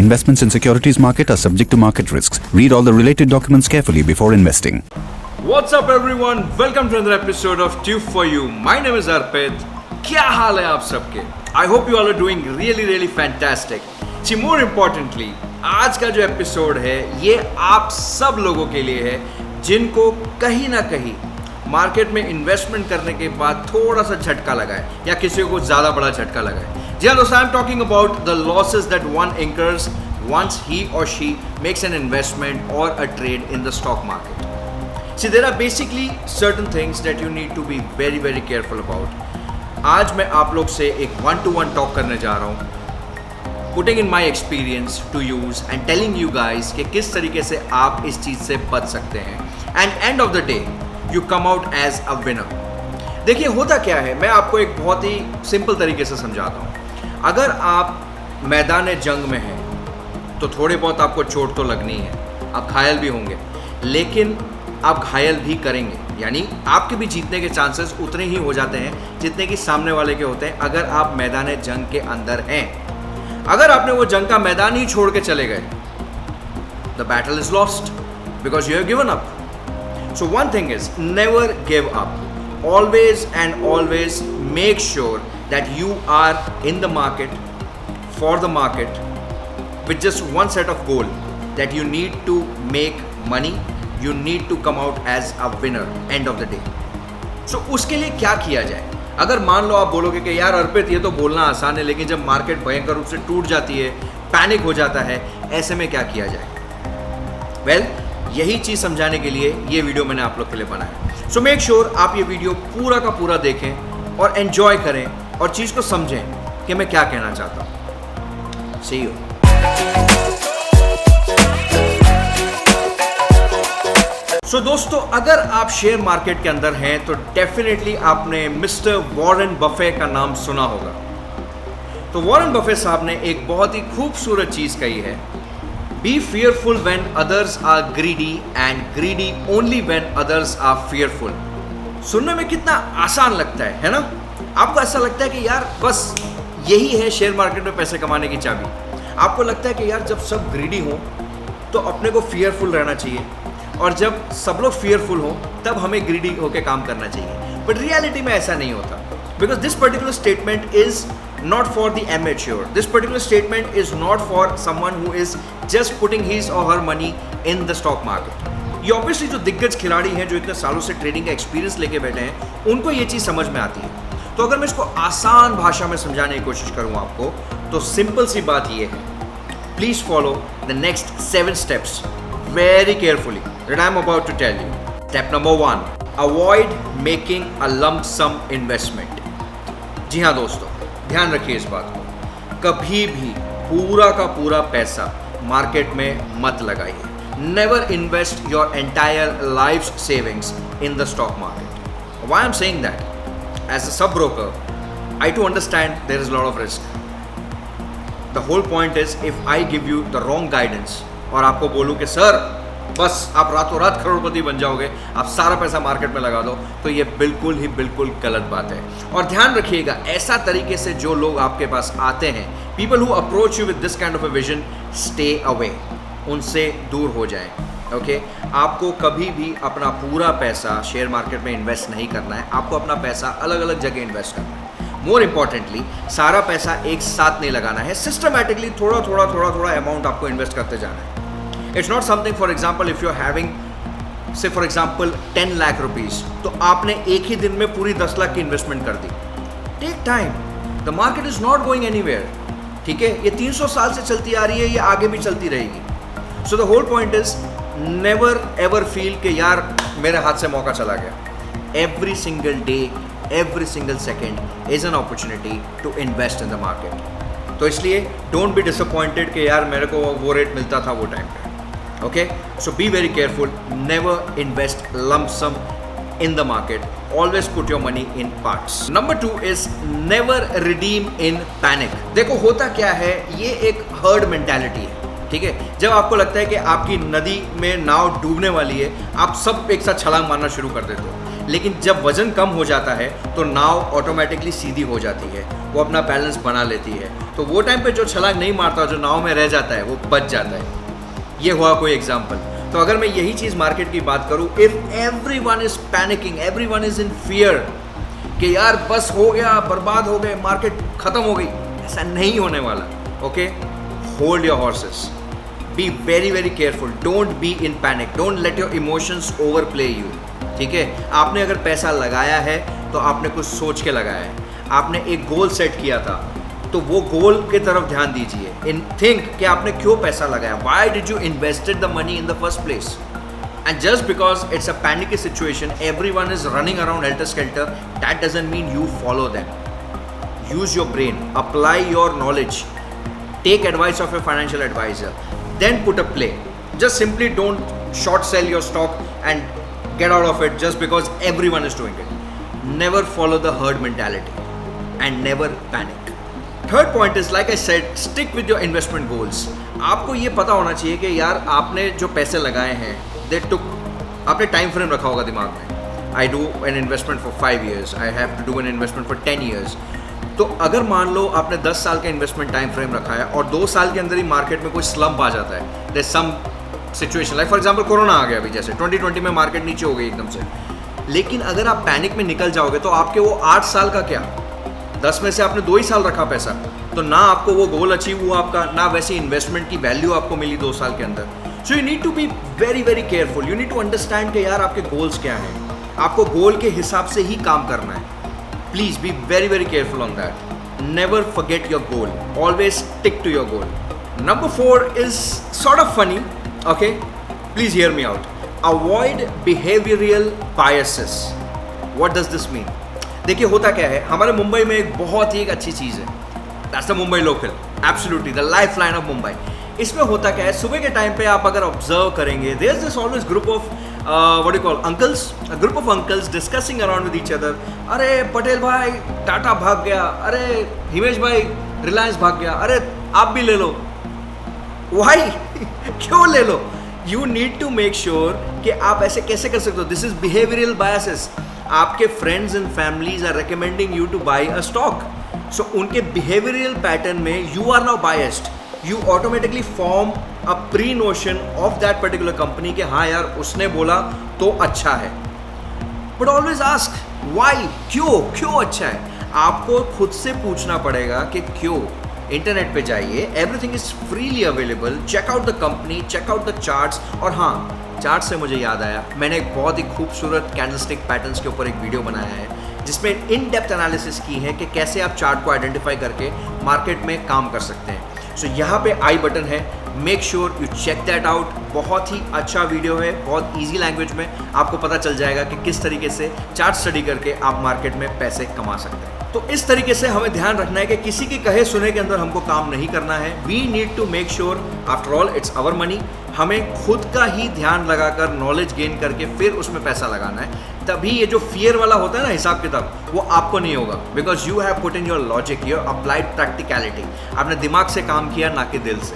Investments in securities market are subject to market risks. Read all the related documents carefully before investing. What's up everyone? Welcome to another episode of Tube for You. My name is Arpit. क्या हाल है आप सबके? I hope you all are doing really fantastic. See, more importantly, आज का जो episode है ये आप सब लोगों के लिए है जिनको कहीं ना कहीं मार्केट में इन्वेस्टमेंट करने के बाद थोड़ा सा झटका लगा है या किसी को ज़्यादा बड़ा झटका लगा है. जी हाँ दोस्तों, I am talking about the losses that one incurs once he or she makes an investment or a trade in the stock market. See, there are basically certain things that you need to be very careful about. आज मैं आप लोग से एक 1-to-1 talk करने जा रहा हूँ, putting in my experience to use and telling you guys कि किस तरीके से आप इस चीज़ से बच सकते हैं and end of the day you come out as a winner. देखिए होता क्या है, मैं आपको एक बहुत ही सिंपल तरीके से समझाता हूँ. अगर आप मैदान जंग में हैं तो थोड़े बहुत आपको चोट तो लगनी है, आप घायल भी होंगे, लेकिन आप घायल भी करेंगे, यानी आपके भी जीतने के चांसेस उतने ही हो जाते हैं जितने कि सामने वाले के होते हैं अगर आप मैदान जंग के अंदर हैं. अगर आपने वो जंग का मैदान ही छोड़ के चले गए, the battle is lost because you have given up. So one thing is never give up. Always and always make sure that you are in the market, for the market, with just one set of goal, that you need to make money, you need to come out as a winner end of the day. So उसके लिए क्या किया जाए? अगर मान लो आप बोलोगे कि यार अर्पित ये तो बोलना आसान है, लेकिन जब मार्केट भयंकर रूप से टूट जाती है, पैनिक हो जाता है, ऐसे में क्या किया जाए? वेल, यही चीज़ समझाने के लिए ये वीडियो मैंने आप लोग के लिए बनाया. सो मेक श्योर आप ये वीडियो पूरा का पूरा देखें और एंजॉय करें और चीज़ को समझें कि मैं क्या कहना चाहता हूँ. सी यू. सो दोस्तों, अगर आप शेयर मार्केट के अंदर हैं तो डेफिनेटली आपने मिस्टर वॉरेन बफे का नाम सुना होगा. तो वॉरेन बफे साहब ने एक बहुत ही खूबसूरत चीज़ कही है, Be fearful when others are greedy and greedy only when others are fearful. सुनने में कितना आसान लगता है ना? आपको ऐसा लगता है कि यार बस यही है शेयर मार्केट में पैसे कमाने की चाबी. आपको लगता है कि यार जब सब ग्रीडी हो तो अपने को fearful रहना चाहिए, और जब सब लोग fearful हो तब हमें ग्रीडी होकर काम करना चाहिए. बट रियलिटी में ऐसा नहीं होता, because this particular statement is not for the amateur. This particular statement is not for someone who is just putting his or her money in the stock market. ये obviously जो दिग्गज खिलाड़ी हैं, जो इतने सालों से ट्रेडिंग का एक्सपीरियंस लेके बैठे हैं, उनको ये चीज़ समझ में आती है. तो अगर मैं इसको आसान भाषा में समझाने की कोशिश करूँ आपको, तो सिंपल सी बात ये है, please follow the next 7 steps very carefully that I am about to tell you. Step number 1, avoid making a lump sum investment. जी हाँ दोस्तों, ध्यान रखिए इस बात को, कभी भी पूरा का पूरा पैसा मार्केट में मत लगाइए. Never invest your entire life savings in the stock market. Why I am saying that? As a sub broker I to understand there is lot of risk. The whole point is, if I give you the wrong guidance और आपको बोलूँ कि sir बस आप रातों रात करोड़पति बन जाओगे, आप सारा पैसा मार्केट में लगा दो, तो ये बिल्कुल गलत बात है. और ध्यान रखिएगा, ऐसा तरीके से जो लोग आपके पास आते हैं, people who approach you with this kind of a vision, stay away, उनसे दूर हो जाएं. ओके, आपको कभी भी अपना पूरा पैसा शेयर मार्केट में इन्वेस्ट नहीं करना है. आपको अपना पैसा अलग अलग जगह इन्वेस्ट करना है. मोर इम्पॉर्टेंटली, सारा पैसा एक साथ नहीं लगाना है. सिस्टमैटिकली थोड़ा अमाउंट आपको इन्वेस्ट करते जाना है. It's not something, for example, if you're having, say for example, 10 lakh rupees, तो आपने एक ही दिन में पूरी 10 लाख की इन्वेस्टमेंट कर दी. Take time. The market is not going anywhere. ठीक है, ये 300 साल से चलती आ रही है, ये आगे भी चलती रहेगी. So the whole point is, never ever feel कि यार मेरे हाथ से मौका चला गया. Every single day, every single second is an opportunity to invest in the market. तो इसलिए डोंट बी डिसअपॉइंटेड कि यार मेरे को वो रेट मिलता था वो टाइम पे. Okay, so be very careful. Never invest lump sum in the market. Always put your money in parts. Number 2 is never redeem in panic. देखो होता क्या है, ये एक herd mentality है. ठीक है, जब आपको लगता है कि आपकी नदी में नाव डूबने वाली है, आप सब एक साथ छलांग मारना शुरू कर देते हो. लेकिन जब वजन कम हो जाता है तो नाव ऑटोमेटिकली सीधी हो जाती है, वो अपना बैलेंस बना लेती है। तो वो टाइम पे जो छलांग नहीं मारता, जो नाव में रह जाता है, वो बच जाता है। ये हुआ कोई एग्जाम्पल। तो अगर मैं यही चीज़ मार्केट की बात करूँ, if everyone is panicking, everyone is in fear कि यार बस हो गया, बर्बाद हो गए, मार्केट खत्म हो गई, ऐसा नहीं होने वाला। Okay, hold your horses, B very very careful, don't be in panic, don't let your emotions over play you. ठीक है, आपने अगर पैसा लगाया है तो आपने कुछ सोच के लगाया है, आपने एक गोल सेट किया था तो वो गोल की तरफ ध्यान दीजिए। इन थिंक कि आपने क्यों पैसा लगाया, why did you invested the money in the first place. And just because it's a panicky situation, everyone is running around helter-skelter, that doesn't mean you follow them. Use your brain, apply your knowledge, take advice of your financial advisor, then put a play. Just simply don't short sell your stock and get out of it just because everyone is doing it. Never follow the herd mentality and never panic. Third point is, like I said, stick with your investment goals. आपको ये पता होना चाहिए कि यार आपने जो पैसे लगाए हैं, आपने टाइम फ्रेम रखा होगा दिमाग में। I do an investment for 5 years, I have to do an investment for 10 years। तो अगर मान लो आपने 10 साल का इन्वेस्टमेंट टाइम फ्रेम रखा है और 2 साल के अंदर ही मार्केट में कोई स्लम्प आ जाता है, there some situation like for example corona आ गया अभी, जैसे 2020 में मार्केट नीचे हो गई एकदम से, लेकिन अगर आप पैनिक में निकल जाओगे तो आपके वो 8 साल का क्या, 10 में से आपने 2 ही साल रखा पैसा, तो ना आपको वो गोल अचीव हुआ आपका, ना वैसी इन्वेस्टमेंट की वैल्यू आपको मिली 2 साल के अंदर। So you need to be very very careful, you need to understand कि यार आपके गोल्स क्या हैं, आपको गोल के हिसाब से ही काम करना है। Please be very very careful on that, never forget your goal, always stick to your goal. Number 4 is sort of funny, okay? Please hear me out. Avoid behavioral biases. What does this mean? देखिए होता क्या है, हमारे मुंबई में एक बहुत ही एक अच्छी चीज़ है, That's the Mumbai local, absolutely the lifeline of Mumbai. इसमें होता क्या है, सुबह के टाइम पे आप अगर ऑब्जर्व करेंगे, there's this always group of what do you call uncles, a group of uncles discussing around with each other. अरे पटेल भाई टाटा भाग गया, अरे हिमेश भाई रिलायंस भाग गया, अरे आप भी ले लो। Why? क्यों ले लो? You need to make sure कि आप ऐसे कैसे कर सकते हो। This is behavioral biases. आपके friends and families are recommending you to buy a stock. So उनके behavioral pattern में you are now biased. You automatically form a pre-notion of that particular company कि हाँ यार उसने बोला तो अच्छा है। But always ask why? क्यों अच्छा है? आपको खुद से पूछना पड़ेगा कि क्यों। इंटरनेट पे जाइए, everything is freely available, check out the company, check out the charts. और हाँ, चार्ट से मुझे याद आया, मैंने एक बहुत ही खूबसूरत कैंडलस्टिक पैटर्न्स के ऊपर एक वीडियो बनाया है जिसमें इन डेप्थ एनालिसिस की है कि कैसे आप चार्ट को आइडेंटिफाई करके मार्केट में काम कर सकते हैं। सो यहाँ पे आई बटन है, make sure you check that out. बहुत ही अच्छा वीडियो है, बहुत ईजी लैंग्वेज में आपको पता चल जाएगा कि किस तरीके से चार्ट स्टडी करके आप मार्केट में पैसे कमा सकते हैं। तो इस तरीके से हमें ध्यान रखना है कि किसी के कहे सुने के अंदर हमको काम नहीं करना है। We need to make sure, after all it's our money, हमें खुद का ही ध्यान लगाकर नॉलेज गेन करके फिर उसमें पैसा लगाना है। तभी ये जो फियर वाला होता है ना हिसाब किताब, वो आपको नहीं होगा, because you have put in your logic, your applied practicality. आपने दिमाग से काम किया, ना कि दिल से।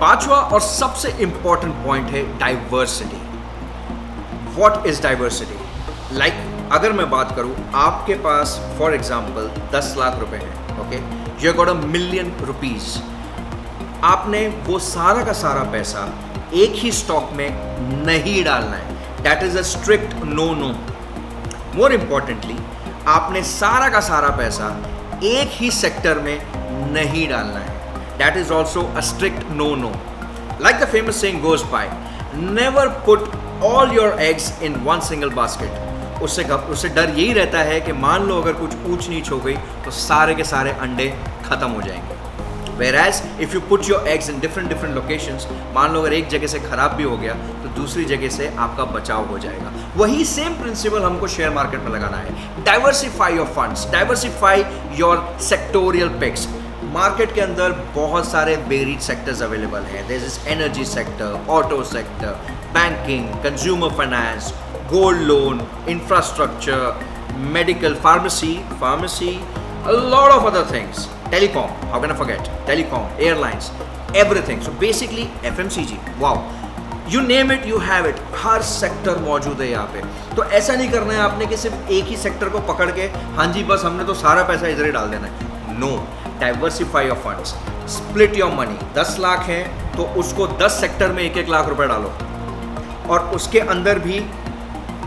पांचवा और सबसे इंपॉर्टेंट पॉइंट है diversity. What is diversity? Like अगर मैं बात करूँ, आपके पास फॉर एग्जाम्पल 10 लाख रुपए हैं, ओके, यू गॉट $1 million। आपने वो सारा का सारा पैसा एक ही स्टॉक में नहीं डालना है, that is a strict no no. More importantly, आपने सारा का सारा पैसा एक ही सेक्टर में नहीं डालना है, that is also a strict no no. Like the famous saying goes by, never put all your eggs in one single basket। उससे डर यही रहता है कि मान लो अगर कुछ ऊंच नीच हो गई तो सारे के सारे अंडे खत्म हो जाएंगे। Whereas if you put your eggs in different locations, मान लो अगर एक जगह से खराब भी हो गया तो दूसरी जगह से आपका बचाव हो जाएगा। वही सेम प्रिंसिपल हमको शेयर मार्केट में लगाना है। Diversify your funds, diversify your sectoral picks. Market के अंदर बहुत सारे वेरिड सेक्टर्स अवेलेबल हैं। There is energy sector, auto sector, banking, consumer finance, gold loan, infrastructure, medical, pharmacy, a lot of other things। telecom, how can I forget? Telecom, airlines, everything. So basically FMCG, wow, you name it, you have it. Her sector मौजूद है यहाँ पे. तो ऐसा नहीं करना है आपने कि सिर्फ एक ही सेक्टर को पकड़ के हाँ जी बस हमने तो सारा पैसा इधर ही डाल देना है. No, diversify your funds, split your money. 10 lakh है तो उसको 10 सेक्टर में 1-1 लाख रुपए डालो, और उसके अंदर भी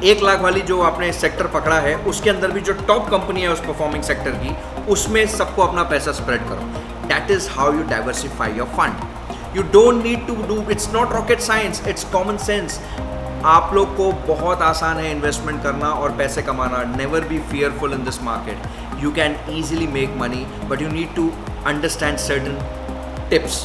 1 लाख वाली जो आपने सेक्टर पकड़ा है उसके अंदर भी जो टॉप कंपनी है उस परफॉर्मिंग सेक्टर की, उसमें सबको अपना पैसा स्प्रेड करो. That is how you diversify your fund. You don't need to do, it's not rocket science, it's common sense. आप लोग को बहुत आसान है इन्वेस्टमेंट करना और पैसे कमाना. Never be fearful in this market. You can easily make money, but you need to understand certain tips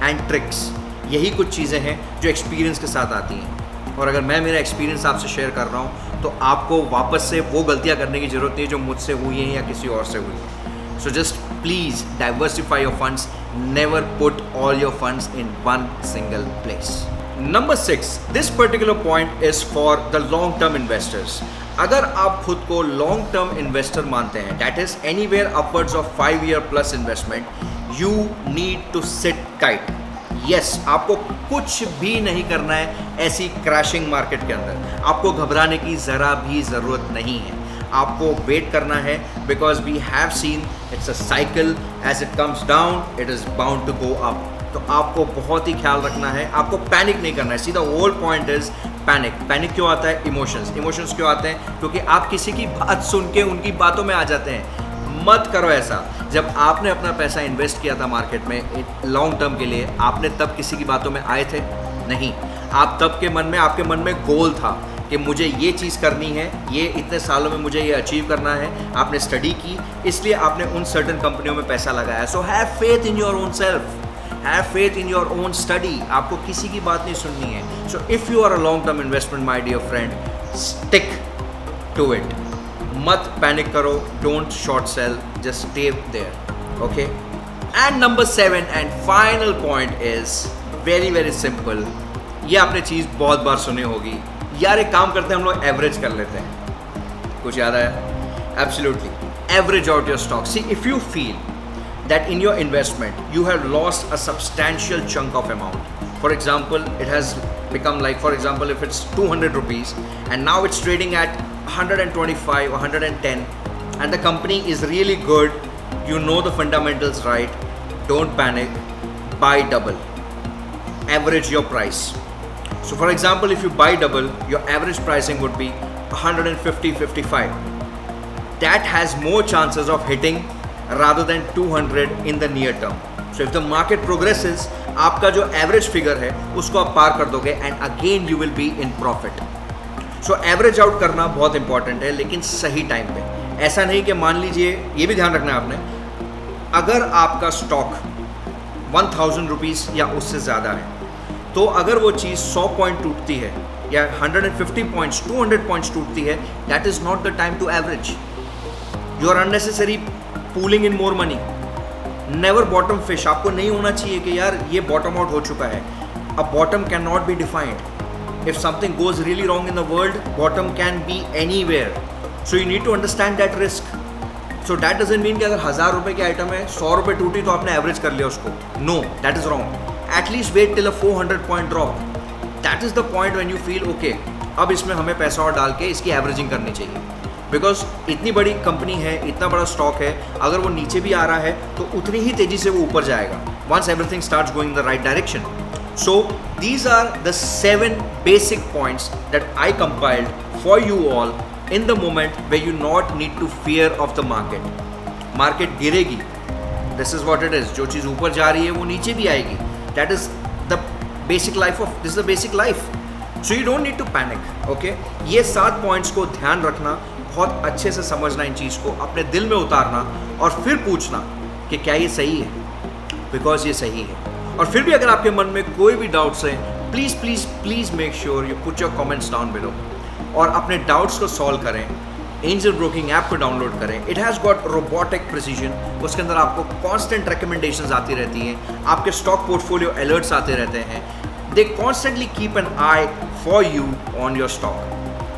and tricks. यही कुछ चीज़ें हैं जो एक्सपीरियंस के साथ आती हैं. और अगर मैं मेरा एक्सपीरियंस आपसे शेयर कर रहा हूँ तो आपको वापस से वो गलतियाँ करने की ज़रूरत नहीं है जो मुझसे हुई हैं या किसी और से हुई है. So just please diversify your funds. Never put all your funds in one single place. Number 6, this particular point is for the long term investors. अगर आप खुद को लॉन्ग टर्म इन्वेस्टर मानते हैं, that is anywhere upwards of 5 year plus investment, you need to sit tight. Yes, आपको कुछ भी नहीं करना है ऐसी क्रैशिंग मार्केट के अंदर. आपको घबराने की ज़रा भी ज़रूरत नहीं है. आपको वेट करना है, because we have seen it's a cycle. As it comes down it is bound to go up. तो आपको बहुत ही ख्याल रखना है. आपको पैनिक नहीं करना है. See the whole point is panic. Panic क्यों आता है? इमोशंस क्यों आते हैं? क्योंकि आप किसी की बात सुन के उनकी बातों में आ जाते हैं. मत करो ऐसा. जब आपने अपना पैसा इन्वेस्ट किया था मार्केट में लॉन्ग टर्म के लिए, आपने तब किसी की बातों में आए थे? नहीं. आप तब के मन में, आपके मन में गोल था कि मुझे ये चीज़ करनी है, ये इतने सालों में मुझे ये अचीव करना है. आपने स्टडी की, इसलिए आपने उन सर्टन कंपनियों में पैसा लगाया. So have faith in your own self, have faith in your own study. आपको किसी की बात नहीं सुननी है. So if you are a long term investment my dear friend, stick to it. मत पैनिक करो. Don't short sell, just stay there. Okay. And number 7 and final point is very very simple. ये आपने चीज़ बहुत बार सुनी होगी, यार एक काम करते हैं हम लोग एवरेज कर लेते हैं. कुछ याद आया? Absolutely. Average out your stock. See, if you feel that in your investment you have lost a substantial chunk of amount, for example it has become like, for example if it's 200 rupees and now it's trading at 125 or 110 and the company is really good, you know the fundamentals right, don't panic, buy double, average your price. So for example if you buy double, your average pricing would be 150-55. that has more chances of hitting rather than 200 in the near term. So if the market progresses, आपका जो average figure है उसको आप पार कर दोगे and again you will be in profit. So average out करना बहुत important है, लेकिन सही टाइम पे. ऐसा नहीं कि मान लीजिए, ये भी ध्यान रखना है आपने, अगर आपका स्टॉक 1000 रुपीज़ या उससे ज़्यादा है तो अगर वो चीज़ 100 पॉइंट टूटती है या 150 पॉइंट्स 200 पॉइंट्स टूटती है, that is not the time to average. You are unnecessary pooling in more money. Never bottom fish. आपको नहीं होना चाहिए कि यार ये बॉटम आउट हो चुका है. A bottom can not be defined. If something goes really wrong in the world, bottom can be anywhere. So you need to understand that risk. So that doesn't mean कि अगर 1000 रुपये की item है 100 रुपये टूटी तो आपने average कर लिया उसको. No, that is wrong. At least wait till a 400 point drop. That is the point when you feel okay, अब इसमें हमें पैसा और डाल के इसकी एवरेजिंग करनी चाहिए. बिकॉज इतनी बड़ी कंपनी है, इतना बड़ा स्टॉक है, अगर वो नीचे भी आ रहा है तो उतनी ही तेज़ी से वो ऊपर जाएगा once everything starts going the right direction. So these are the 7 basic points that I compiled for you all in the moment way you not need to fear of the market. Market गिरेगी, this is what it is. जो चीज़ ऊपर जा रही है वो नीचे भी आएगी. That is the basic life of this, the basic life. So you don't need to panic. Okay, ये 7 पॉइंट्स को ध्यान रखना, बहुत अच्छे से समझना, इन चीज़ को अपने दिल में उतारना और फिर पूछना कि क्या ये सही है, बिकॉज ये सही है. और फिर भी अगर आपके मन में कोई भी डाउट्स हैं, please please please make sure you put your comments down below और अपने डाउट्स को सॉल्व करें. एंजल ब्रोकिंग ऐप को डाउनलोड करें. It has got robotic precision. उसके अंदर आपको कॉन्स्टेंट रिकमेंडेशंस आती रहती हैं, आपके स्टॉक पोर्टफोलियो अलर्ट्स आते रहते हैं. They constantly keep an eye for you on your stock.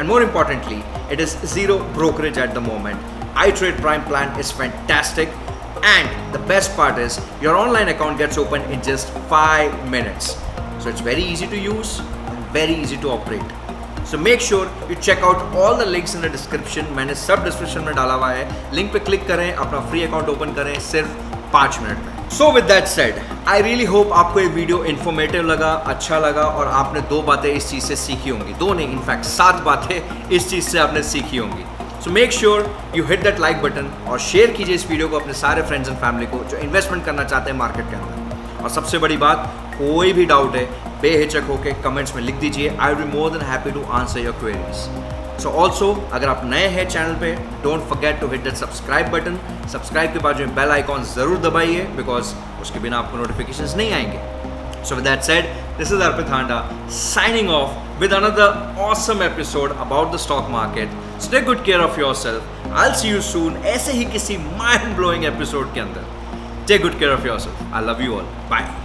And more importantly, it is zero brokerage at the moment. iTrade Prime plan is fantastic. And the best part is your online account gets open in just 5 minutes. So it's very easy to use and very easy to operate. So make sure you check out all the links in the description. मैंने सब description में डाला हुआ है. Link पे click करें, अपना free account open करें सिर्फ 5 मिनट में. So with that said, I really hope आपको ये वीडियो इन्फॉर्मेटिव लगा, अच्छा लगा और आपने 2 बातें इस चीज़ से सीखी होंगी. 2 नहीं, इनफैक्ट 7 बातें इस चीज़ से आपने सीखी होंगी. So make sure you hit that like button और शेयर कीजिए इस वीडियो को अपने सारे फ्रेंड्स एंड फैमिली को जो इन्वेस्टमेंट करना चाहते हैं मार्केट के अंदर. और सबसे बड़ी बात, कोई भी डाउट है बेहिचक होके कमेंट्स में लिख दीजिए. I will be more than happy to answer your queries. So also अगर आप नए हैं चैनल पे, don't forget to hit that subscribe button. Subscribe के बाद जो बेल आइकॉन ज़रूर दबाइए, बिकॉज उसके बिना आपको नोटिफिकेशंस नहीं आएंगे. So with that said, this is Arpit Handa signing off with another awesome episode about the stock market. So take good care of yourself. I'll see you soon ऐसे ही किसी mind blowing episode के अंदर. Take good care of yourself. I love you all. Bye.